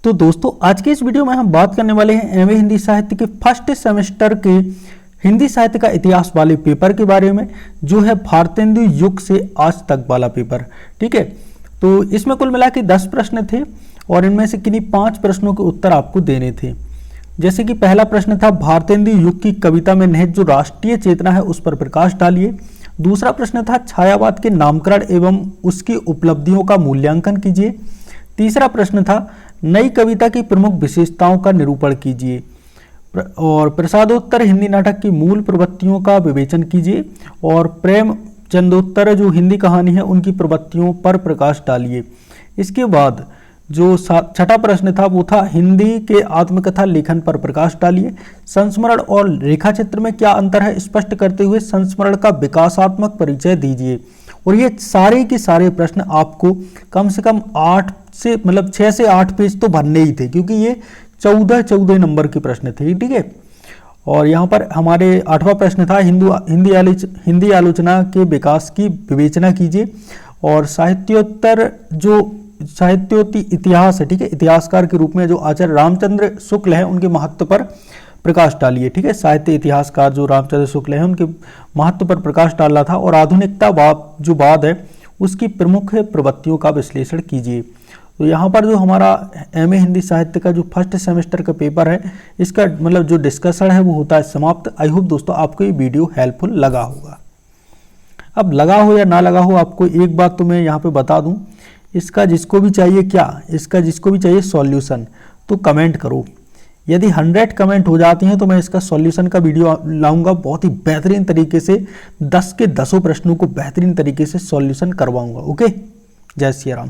तो दोस्तों आज के इस वीडियो में हम बात करने वाले हैं एमए हिंदी साहित्य के फर्स्ट सेमेस्टर के हिंदी साहित्य का इतिहास वाले पेपर के बारे में, जो है भारतेंदु युग से आज तक वाला पेपर। ठीक है, तो इसमें कुल मिला के 10 प्रश्न थे और इनमें से किन्हीं 5 प्रश्नों के उत्तर आपको देने थे। जैसे कि पहला प्रश्न था भारतेंदु युग की कविता में निहित जो राष्ट्रीय चेतना है उस पर प्रकाश डालिए। दूसरा प्रश्न था छायावाद के नामकरण एवं उसकी उपलब्धियों का मूल्यांकन कीजिए। तीसरा प्रश्न था नई कविता की प्रमुख विशेषताओं का निरूपण कीजिए। और प्रसादोत्तर हिंदी नाटक की मूल प्रवृत्तियों का विवेचन कीजिए। और प्रेम चंदोत्तर जो हिंदी कहानी है उनकी प्रवृत्तियों पर प्रकाश डालिए। इसके बाद जो छठा प्रश्न था वो था हिंदी के आत्मकथा लेखन पर प्रकाश डालिए। संस्मरण और रेखाचित्र में क्या अंतर है स्पष्ट करते हुए संस्मरण का विकासात्मक परिचय दीजिए। और ये सारे के सारे प्रश्न आपको कम से कम 6 से 8 पेज तो भरने ही थे, क्योंकि ये 14 नंबर के प्रश्न थे। ठीक है, और यहाँ पर हमारे 8वां प्रश्न था हिंदी आलोचना के विकास की विवेचना कीजिए। और साहित्योत्तर इतिहास है, ठीक है, इतिहासकार के रूप में जो आचार्य रामचंद्र शुक्ल है उनके महत्व पर प्रकाश डालिए। ठीक है, साहित्य इतिहासकार जो रामचंद्र शुक्ल है उनके महत्व पर प्रकाश डाला था। और आधुनिकता जो बाद है उसकी प्रमुख प्रवृत्तियों का विश्लेषण कीजिए। तो यहाँ पर जो हमारा एमए हिंदी साहित्य का जो फर्स्ट सेमेस्टर का पेपर है इसका जो डिस्कशन है वो होता है समाप्त। आई होप दोस्तों आपको ये वीडियो हेल्पफुल लगा होगा। अब लगा हो या ना लगा हो, आपको एक बात तो मैं यहाँ पे बता दूँ, इसका जिसको भी चाहिए सॉल्यूशन तो कमेंट करो। यदि 100 कमेंट हो जाती हैं तो मैं इसका सॉल्यूशन का वीडियो लाऊंगा, बहुत ही बेहतरीन तरीके से 10 के 10 प्रश्नों को बेहतरीन तरीके से सॉल्यूशन करवाऊंगा। ओके, जय श्री राम।